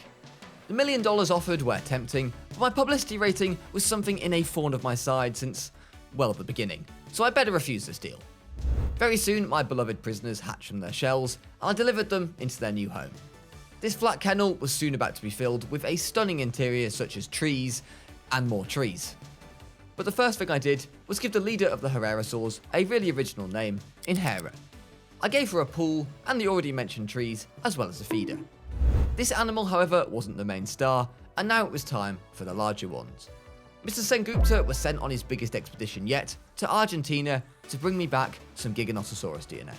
The $1 million offered were tempting, but my publicity rating was something in a thorn of my side since, well, the beginning, so I better refuse this deal. Very soon, my beloved prisoners hatched from their shells, and I delivered them into their new home. This flat kennel was soon about to be filled with a stunning interior such as trees and more trees. But the first thing I did was give the leader of the Herrerasaurs a really original name in Hera. I gave her a pool and the already mentioned trees, as well as a feeder. This animal, however, wasn't the main star, and now it was time for the larger ones. Mr. Sengupta was sent on his biggest expedition yet to Argentina to bring me back some Giganotosaurus DNA.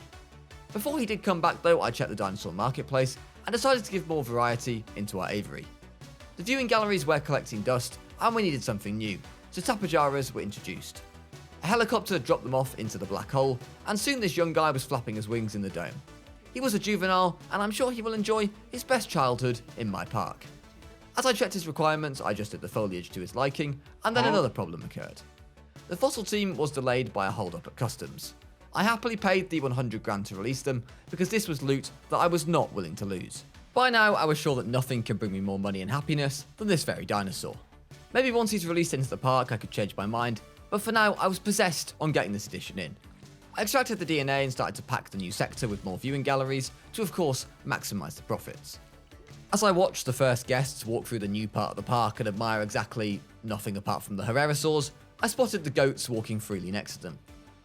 Before he did come back though, I checked the dinosaur marketplace and decided to give more variety into our Avery. The viewing galleries were collecting dust, and we needed something new, so tapajaras were introduced. A helicopter dropped them off into the black hole, and soon this young guy was flapping his wings in the dome. He was a juvenile, and I'm sure he will enjoy his best childhood in my park. As I checked his requirements, I adjusted the foliage to his liking, and then another problem occurred. The fossil team was delayed by a hold-up at customs. I happily paid the 100 grand to release them because this was loot that I was not willing to lose. By now, I was sure that nothing could bring me more money and happiness than this very dinosaur. Maybe once he's released into the park I could change my mind, but for now I was possessed on getting this addition in. I extracted the DNA and started to pack the new sector with more viewing galleries to of course maximise the profits. As I watched the first guests walk through the new part of the park and admire exactly nothing apart from the Herrerasaurs, I spotted the goats walking freely next to them.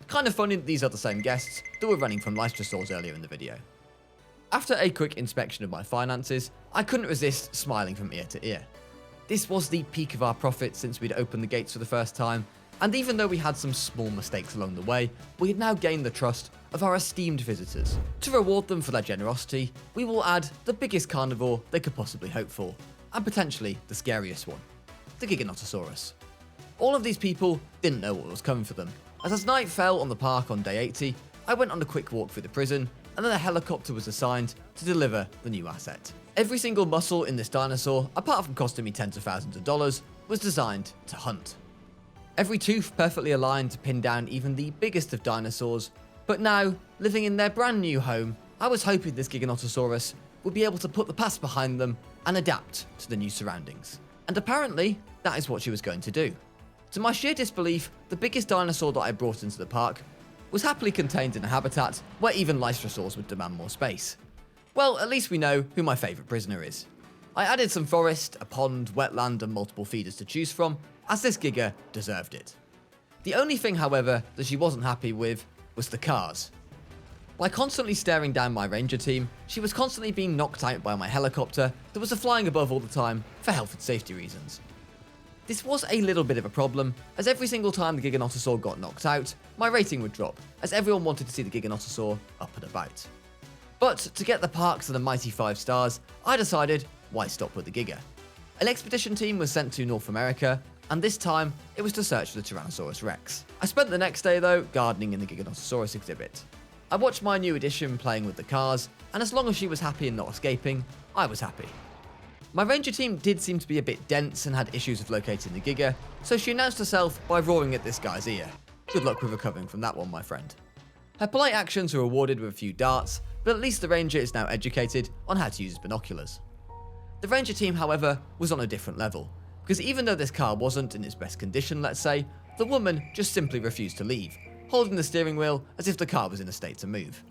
Kind of funny that these are the same guests that were running from Lystrosaurs earlier in the video. After a quick inspection of my finances, I couldn't resist smiling from ear to ear. This was the peak of our profits since we'd opened the gates for the first time, and even though we had some small mistakes along the way, we had now gained the trust of our esteemed visitors. To reward them for their generosity, we will add the biggest carnivore they could possibly hope for, and potentially the scariest one, the Giganotosaurus. All of these people didn't know what was coming for them, as night fell on the park on day 80, I went on a quick walk through the prison, and then a helicopter was assigned to deliver the new asset. Every single muscle in this dinosaur, apart from costing me tens of thousands of dollars, was designed to hunt. Every tooth perfectly aligned to pin down even the biggest of dinosaurs, but now, living in their brand new home, I was hoping this Giganotosaurus would be able to put the past behind them and adapt to the new surroundings. And apparently, that is what she was going to do. To my sheer disbelief, the biggest dinosaur that I brought into the park was happily contained in a habitat where even Lystrosaurs would demand more space. Well, at least we know who my favourite prisoner is. I added some forest, a pond, wetland and multiple feeders to choose from, as this Giga deserved it. The only thing, however, that she wasn't happy with was the cars. By constantly staring down my ranger team, she was constantly being knocked out by my helicopter that was flying above all the time for health and safety reasons. This was a little bit of a problem, as every single time the Giganotosaur got knocked out, my rating would drop, as everyone wanted to see the Giganotosaur up and about. But to get the park to the mighty 5 stars, I decided, why stop with the Giga? An expedition team was sent to North America, and this time it was to search for the Tyrannosaurus Rex. I spent the next day though gardening in the Giganotosaurus exhibit. I watched my new addition playing with the cars, and as long as she was happy and not escaping, I was happy. My ranger team did seem to be a bit dense and had issues with locating the Giga, so she announced herself by roaring at this guy's ear. Good luck with recovering from that one, my friend. Her polite actions were rewarded with a few darts, but at least the ranger is now educated on how to use his binoculars. The ranger team, however, was on a different level, because even though this car wasn't in its best condition, let's say, the woman just simply refused to leave, holding the steering wheel as if the car was in a state to move.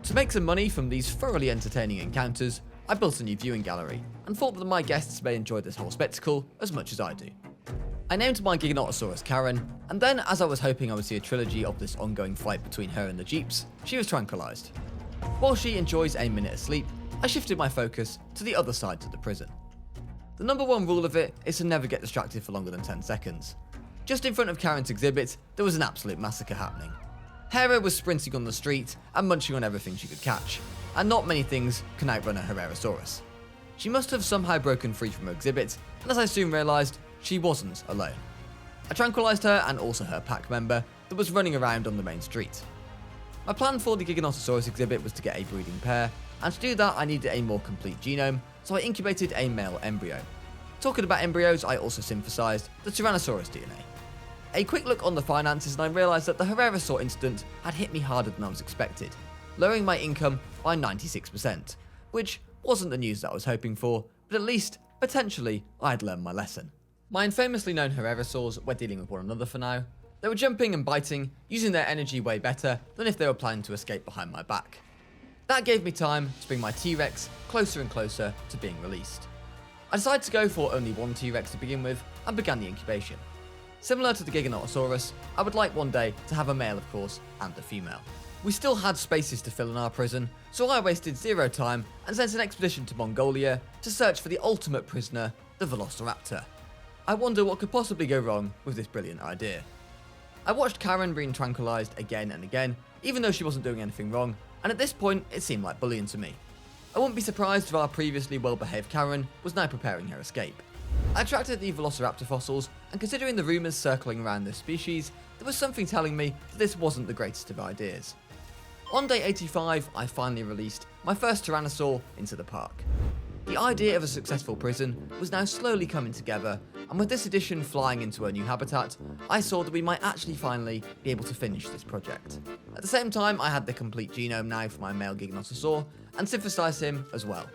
To make some money from these thoroughly entertaining encounters, I built a new viewing gallery, and thought that my guests may enjoy this whole spectacle as much as I do. I named my Giganotosaurus Karen, and then as I was hoping I would see a trilogy of this ongoing fight between her and the Jeeps, she was tranquilized. While she enjoys a minute of sleep, I shifted my focus to the other side of the prison. The number one rule of it is to never get distracted for longer than 10 seconds. Just in front of Karen's exhibit, there was an absolute massacre happening. Hera was sprinting on the street and munching on everything she could catch, and not many things can outrun a Herrerasaurus. She must have somehow broken free from her exhibit, and as I soon realised, she wasn't alone. I tranquilised her and also her pack member that was running around on the main street. My plan for the Giganotosaurus exhibit was to get a breeding pair, and to do that I needed a more complete genome, so I incubated a male embryo. Talking about embryos, I also synthesised the Tyrannosaurus DNA. A quick look on the finances and I realised that the Herrerasaur incident had hit me harder than I was expected, lowering my income by 96%, which wasn't the news that I was hoping for, but at least, potentially, I had learned my lesson. My infamously known Herrerasaurs were dealing with one another for now. They were jumping and biting, using their energy way better than if they were planning to escape behind my back. That gave me time to bring my T-Rex closer and closer to being released. I decided to go for only one T-Rex to begin with, and began the incubation. Similar to the Giganotosaurus, I would like one day to have a male of course, and a female. We still had spaces to fill in our prison, so I wasted zero time and sent an expedition to Mongolia to search for the ultimate prisoner, the Velociraptor. I wonder what could possibly go wrong with this brilliant idea. I watched Karen being tranquilised again and again, even though she wasn't doing anything wrong, and at this point it seemed like bullying to me. I wouldn't be surprised if our previously well-behaved Karen was now preparing her escape. I attracted the Velociraptor fossils, and considering the rumours circling around this species, there was something telling me that this wasn't the greatest of ideas. On day 85, I finally released my first Tyrannosaur into the park. The idea of a successful prison was now slowly coming together, and with this addition flying into her new habitat, I saw that we might actually finally be able to finish this project. At the same time, I had the complete genome now for my male Giganotosaur, and synthesized him as well.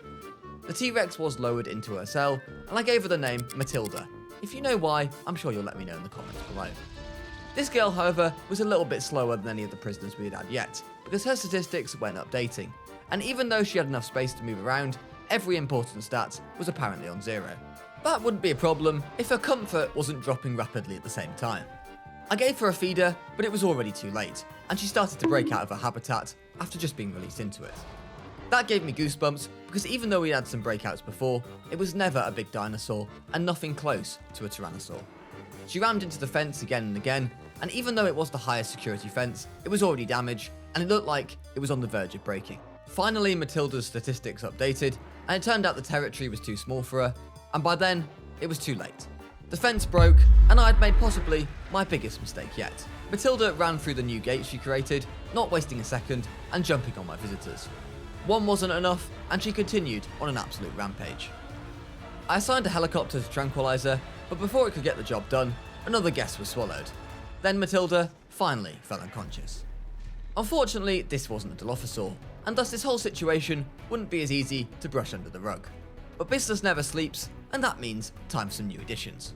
The T-Rex was lowered into her cell, and I gave her the name Matilda. If you know why, I'm sure you'll let me know in the comments below. This girl, however, was a little bit slower than any of the prisoners we had yet, because her statistics weren't updating, and even though she had enough space to move around, every important stat was apparently on 0. That wouldn't be a problem if her comfort wasn't dropping rapidly at the same time. I gave her a feeder, but it was already too late, and she started to break out of her habitat after just being released into it. That gave me goosebumps, because even though we had some breakouts before, it was never a big dinosaur, and nothing close to a tyrannosaur. She rammed into the fence again and again, and even though it was the highest security fence, it was already damaged, and it looked like it was on the verge of breaking. Finally, Matilda's statistics updated, and it turned out the territory was too small for her, and by then, it was too late. The fence broke, and I had made possibly my biggest mistake yet. Matilda ran through the new gate she created, not wasting a second, and jumping on my visitors. One wasn't enough, and she continued on an absolute rampage. I assigned a helicopter to tranquilize her, but before it could get the job done, another guest was swallowed. Then Matilda finally fell unconscious. Unfortunately, this wasn't a Dilophosaur, and thus this whole situation wouldn't be as easy to brush under the rug. But business never sleeps, and that means time for some new additions.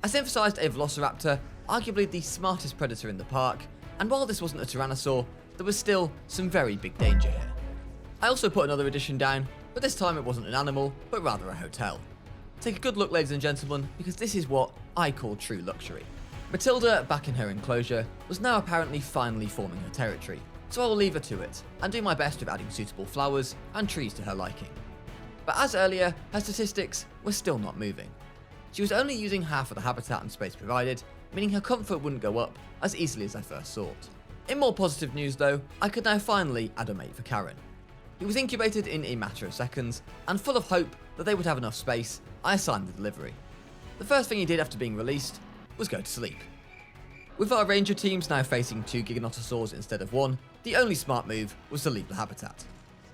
I synthesized a Velociraptor, arguably the smartest predator in the park, and while this wasn't a Tyrannosaur, there was still some very big danger here. I also put another addition down, but this time it wasn't an animal, but rather a hotel. Take a good look, ladies and gentlemen, because this is what I call true luxury. Matilda, back in her enclosure, was now apparently finally forming her territory, so I will leave her to it, and do my best with adding suitable flowers and trees to her liking. But as earlier, her statistics were still not moving. She was only using half of the habitat and space provided, meaning her comfort wouldn't go up as easily as I first thought. In more positive news though, I could now finally add a mate for Karen. He was incubated in a matter of seconds, and full of hope that they would have enough space, I assigned the delivery. The first thing he did after being released was go to sleep. With our ranger teams now facing 2 Giganotosaurs instead of 1, the only smart move was to leave the habitat.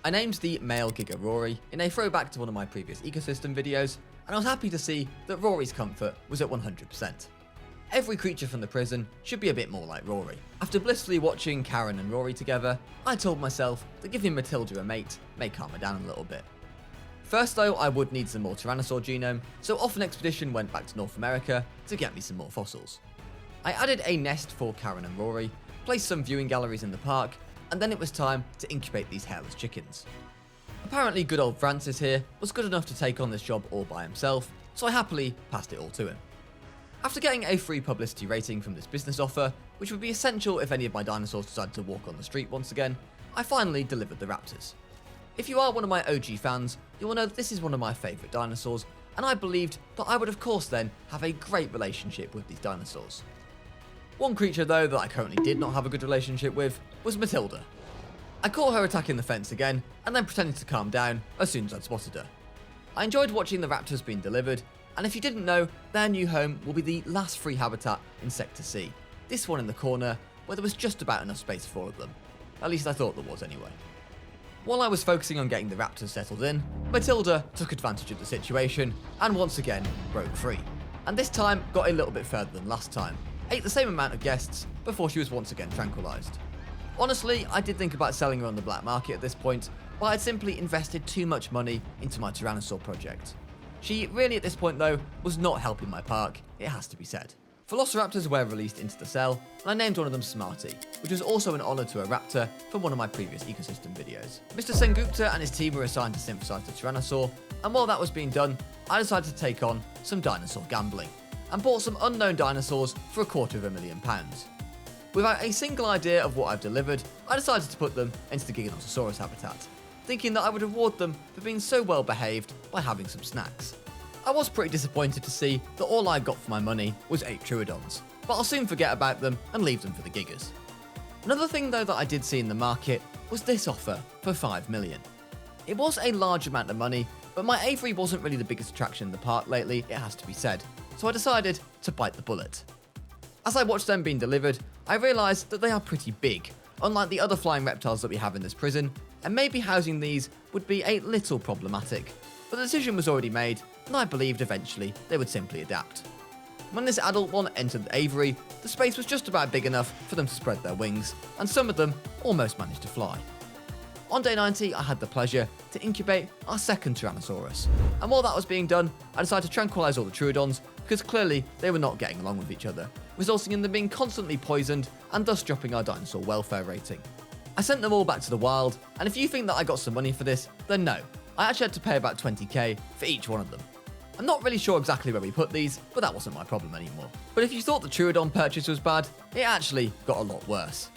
I named the male Giga Rory in a throwback to one of my previous ecosystem videos, and I was happy to see that Rory's comfort was at 100%. Every creature from the prison should be a bit more like Rory. After blissfully watching Karen and Rory together, I told myself that giving Matilda a mate may calm her down a little bit. First though, I would need some more Tyrannosaur genome, so off an expedition went back to North America to get me some more fossils. I added a nest for Karen and Rory, placed some viewing galleries in the park, and then it was time to incubate these hairless chickens. Apparently good old Francis here was good enough to take on this job all by himself, so I happily passed it all to him. After getting a free publicity rating from this business offer, which would be essential if any of my dinosaurs decided to walk on the street once again, I finally delivered the raptors. If you are one of my OG fans, you will know that this is one of my favourite dinosaurs, and I believed that I would of course then have a great relationship with these dinosaurs. One creature though that I currently did not have a good relationship with was Matilda. I caught her attacking the fence again, and then pretended to calm down as soon as I'd spotted her. I enjoyed watching the raptors being delivered, and if you didn't know, their new home will be the last free habitat in Sector C, this one in the corner where there was just about enough space for all of them. At least I thought there was anyway. While I was focusing on getting the raptors settled in, Matilda took advantage of the situation and once again broke free. And this time got a little bit further than last time, ate the same amount of guests before she was once again tranquilized. Honestly, I did think about selling her on the black market at this point, but I'd simply invested too much money into my Tyrannosaur project. She really at this point though was not helping my park, it has to be said. Velociraptors were released into the cell, and I named one of them Smarty, which was also an honour to a raptor from one of my previous ecosystem videos. Mr. Sengupta and his team were assigned to synthesize the Tyrannosaur, and while that was being done, I decided to take on some dinosaur gambling, and bought some unknown dinosaurs for £250,000. Without a single idea of what I've delivered, I decided to put them into the Giganotosaurus habitat, thinking that I would reward them for being so well behaved by having some snacks. I was pretty disappointed to see that all I got for my money was 8 Troodons, but I'll soon forget about them and leave them for the Gigas. Another thing though that I did see in the market was this offer for 5 million. It was a large amount of money, but my Avery wasn't really the biggest attraction in the park lately, it has to be said, so I decided to bite the bullet. As I watched them being delivered, I realised that they are pretty big, unlike the other flying reptiles that we have in this prison, and maybe housing these would be a little problematic, but the decision was already made, and I believed eventually they would simply adapt. When this adult one entered the Avery, the space was just about big enough for them to spread their wings, and some of them almost managed to fly. On day 90, I had the pleasure to incubate our second Tyrannosaurus, and while that was being done, I decided to tranquilise all the Troodons because clearly they were not getting along with each other, resulting in them being constantly poisoned and thus dropping our dinosaur welfare rating. I sent them all back to the wild, and if you think that I got some money for this, then no, I actually had to pay about 20k for each one of them. I'm not really sure exactly where we put these, but that wasn't my problem anymore. But if you thought the Troodon purchase was bad, it actually got a lot worse.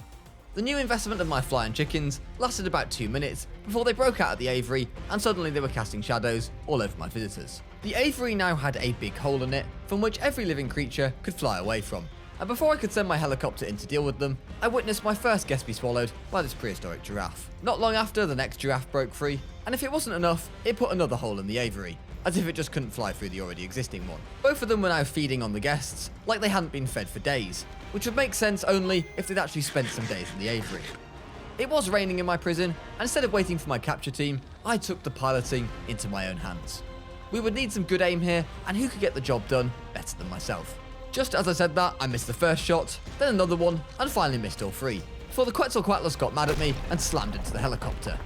The new investment of my flying chickens lasted about 2 minutes before they broke out of the Avery and suddenly they were casting shadows all over my visitors. The Avery now had a big hole in it from which every living creature could fly away from. And before I could send my helicopter in to deal with them, I witnessed my first guest be swallowed by this prehistoric giraffe. Not long after, the next giraffe broke free, and if it wasn't enough, it put another hole in the Avery, as if it just couldn't fly through the already existing one. Both of them were now feeding on the guests, like they hadn't been fed for days, which would make sense only if they'd actually spent some days in the Avery. It was raining in my prison, and instead of waiting for my capture team, I took the piloting into my own hands. We would need some good aim here, and who could get the job done better than myself? Just as I said that, I missed the first shot, then another one, and finally missed all three, before the Quetzalcoatlus got mad at me and slammed into the helicopter.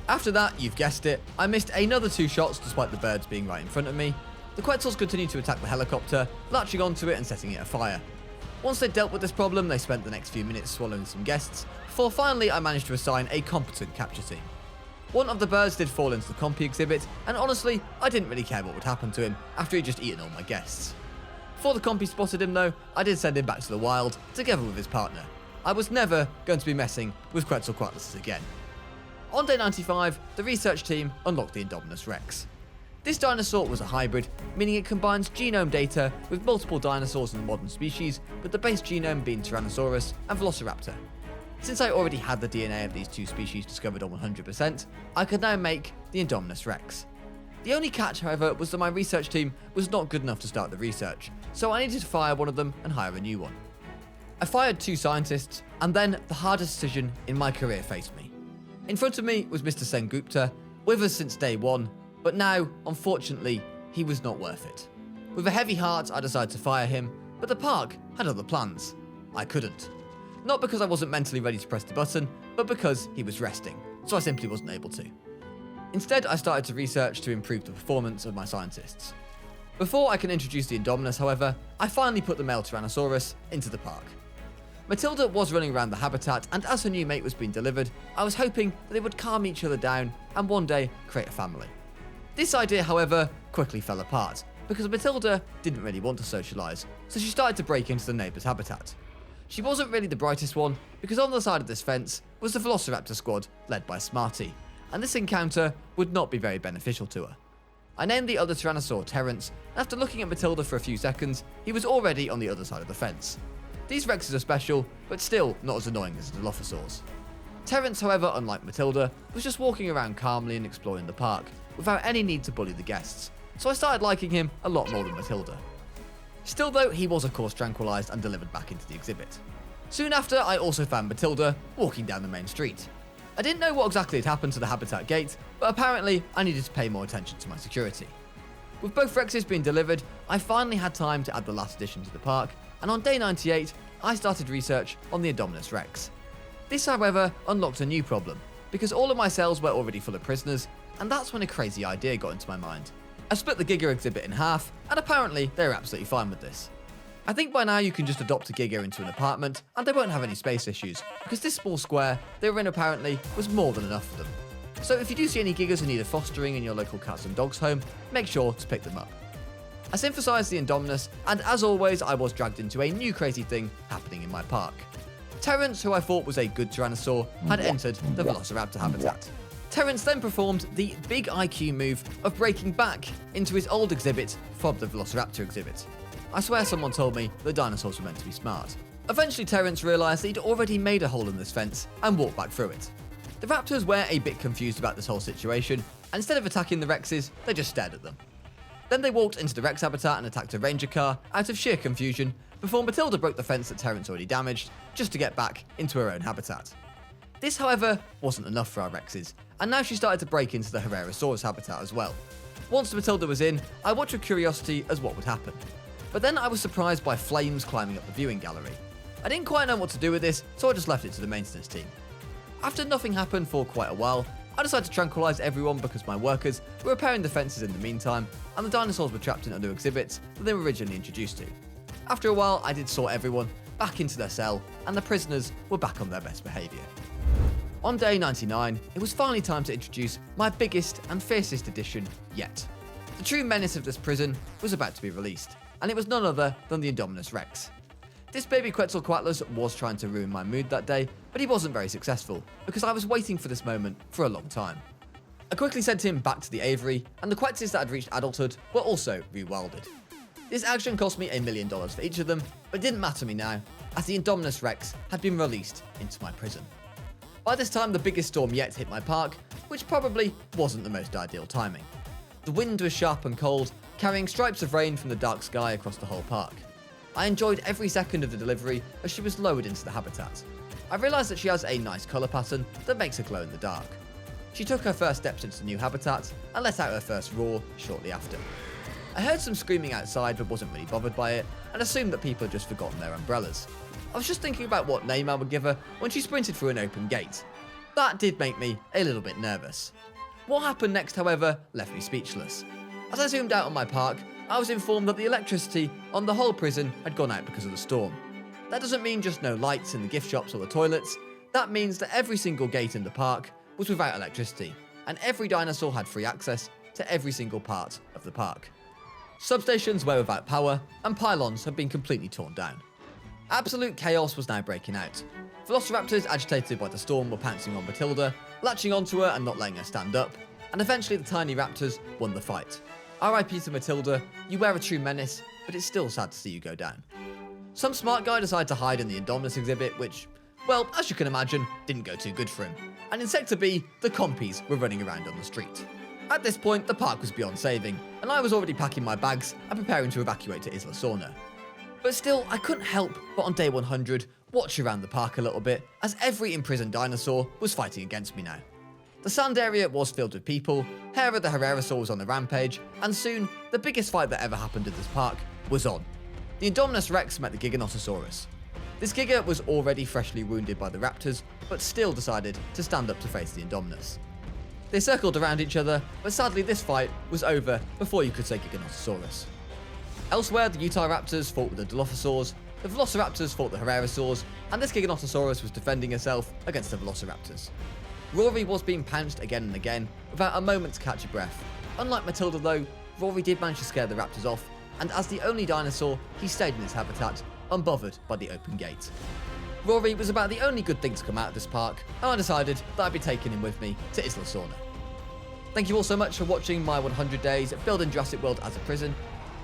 After that, you've guessed it, I missed another 2 shots despite the birds being right in front of me. The Quetzals continued to attack the helicopter, latching onto it and setting it afire. Once they dealt with this problem, they spent the next few minutes swallowing some guests, before finally I managed to assign a competent capture team. One of the birds did fall into the Compy exhibit, and honestly, I didn't really care what would happen to him after he'd just eaten all my guests. Before the Compy spotted him though, I did send him back to the wild, together with his partner. I was never going to be messing with Quetzalcoatlus again. On day 95, the research team unlocked the Indominus Rex. This dinosaur was a hybrid, meaning it combines genome data with multiple dinosaurs in the modern species, with the base genome being Tyrannosaurus and Velociraptor. Since I already had the DNA of these 2 species discovered on 100%, I could now make the Indominus Rex. The only catch, however, was that my research team was not good enough to start the research, so I needed to fire one of them and hire a new one. I fired 2 scientists, and then the hardest decision in my career faced me. In front of me was Mr. Sengupta, with us since day 1, but now, unfortunately, he was not worth it. With a heavy heart, I decided to fire him, but the park had other plans. I couldn't. Not because I wasn't mentally ready to press the button, but because he was resting, so I simply wasn't able to. Instead, I started to research to improve the performance of my scientists. Before I can introduce the Indominus, however, I finally put the male Tyrannosaurus into the park. Matilda was running around the habitat, and as her new mate was being delivered, I was hoping that they would calm each other down and one day create a family. This idea, however, quickly fell apart, because Matilda didn't really want to socialise, so she started to break into the neighbour's habitat. She wasn't really the brightest one, because on the side of this fence was the Velociraptor squad, led by Smarty, and this encounter would not be very beneficial to her. I named the other Tyrannosaur Terence, and after looking at Matilda for a few seconds, he was already on the other side of the fence. These Rexes are special, but still not as annoying as the Dilophosaurs. Terence, however, unlike Matilda, was just walking around calmly and exploring the park, without any need to bully the guests, so I started liking him a lot more than Matilda. Still though, he was of course tranquilised and delivered back into the exhibit. Soon after, I also found Matilda walking down the main street. I didn't know what exactly had happened to the habitat gate, but apparently I needed to pay more attention to my security. With both Rexes being delivered, I finally had time to add the last addition to the park, and on day 98, I started research on the Indominus Rex. This, however, unlocked a new problem, because all of my cells were already full of prisoners, and that's when a crazy idea got into my mind. I split the Giga exhibit in half, and apparently they were absolutely fine with this. I think by now you can just adopt a Giga into an apartment, and they won't have any space issues, because this small square they were in apparently was more than enough for them. So if you do see any Gigas in need of fostering in your local cats and dogs home, make sure to pick them up. I synthesised the Indominus, and as always I was dragged into a new crazy thing happening in my park. Terence, who I thought was a good Tyrannosaur, had entered the Velociraptor habitat. Terence then performed the big IQ move of breaking back into his old exhibit from the Velociraptor exhibit. I swear someone told me the dinosaurs were meant to be smart. Eventually Terence realised that he'd already made a hole in this fence and walked back through it. The raptors were a bit confused about this whole situation, and instead of attacking the Rexes, they just stared at them. Then they walked into the Rex habitat and attacked a ranger car out of sheer confusion, before Matilda broke the fence that Terence already damaged, just to get back into her own habitat. This, however, wasn't enough for our Rexes, and now she started to break into the Herrerasaurus habitat as well. Once Matilda was in, I watched with curiosity as what would happen. But then I was surprised by flames climbing up the viewing gallery. I didn't quite know what to do with this, so I just left it to the maintenance team. After nothing happened for quite a while, I decided to tranquilise everyone because my workers were repairing the fences in the meantime, and the dinosaurs were trapped in other exhibits that they were originally introduced to. After a while, I did sort everyone back into their cell, and the prisoners were back on their best behaviour. On day 99, it was finally time to introduce my biggest and fiercest addition yet. The true menace of this prison was about to be released, and it was none other than the Indominus Rex. This baby Quetzalcoatlus was trying to ruin my mood that day, but he wasn't very successful, because I was waiting for this moment for a long time. I quickly sent him back to the Avery, and the Quetzes that had reached adulthood were also rewilded. This action cost me $1 million for each of them, but it didn't matter to me now, as the Indominus Rex had been released into my prison. By this time, the biggest storm yet hit my park, which probably wasn't the most ideal timing. The wind was sharp and cold, carrying stripes of rain from the dark sky across the whole park. I enjoyed every second of the delivery as she was lowered into the habitat. I realised that she has a nice colour pattern that makes her glow in the dark. She took her first steps into the new habitat and let out her first roar shortly after. I heard some screaming outside but wasn't really bothered by it and assumed that people had just forgotten their umbrellas. I was just thinking about what name I would give her when she sprinted through an open gate. That did make me a little bit nervous. What happened next, however, left me speechless. As I zoomed out on my park, I was informed that the electricity on the whole prison had gone out because of the storm. That doesn't mean just no lights in the gift shops or the toilets. That means that every single gate in the park was without electricity, and every dinosaur had free access to every single part of the park. Substations were without power, and pylons had been completely torn down. Absolute chaos was now breaking out. Velociraptors, agitated by the storm, were pouncing on Matilda, latching onto her and not letting her stand up, and eventually the tiny raptors won the fight. RIP to Matilda, you were a true menace, but it's still sad to see you go down. Some smart guy decided to hide in the Indominus exhibit, which, well, as you can imagine, didn't go too good for him. And in Sector B, the compies were running around on the street. At this point, the park was beyond saving, and I was already packing my bags and preparing to evacuate to Isla Sorna. But still, I couldn't help but on day 100 watch around the park a little bit, as every imprisoned dinosaur was fighting against me now. The sand area was filled with people, Hera the Herrerasaur was on the rampage, and soon, the biggest fight that ever happened in this park was on. The Indominus Rex met the Giganotosaurus. This Giga was already freshly wounded by the raptors, but still decided to stand up to face the Indominus. They circled around each other, but sadly this fight was over before you could say Giganotosaurus. Elsewhere, the Utahraptors fought with the Dilophosaurs, the Velociraptors fought the Herrerasaurs, and this Giganotosaurus was defending herself against the Velociraptors. Rory was being pounced again and again, without a moment to catch your breath. Unlike Matilda though, Rory did manage to scare the raptors off, and as the only dinosaur, he stayed in his habitat, unbothered by the open gate. Rory was about the only good thing to come out of this park, and I decided that I'd be taking him with me to Isla Sorna. Thank you all so much for watching my 100 days building Jurassic World as a prison.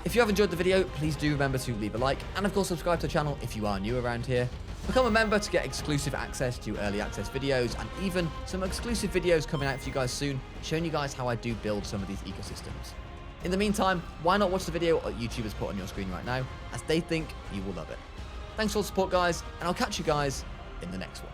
If you have enjoyed the video, please do remember to leave a like, and of course subscribe to the channel if you are new around here. Become a member to get exclusive access to early access videos, and even some exclusive videos coming out for you guys soon, showing you guys how I do build some of these ecosystems. In the meantime, why not watch the video that YouTubers put on your screen right now, as they think you will love it. Thanks for all the support guys, and I'll catch you guys in the next one.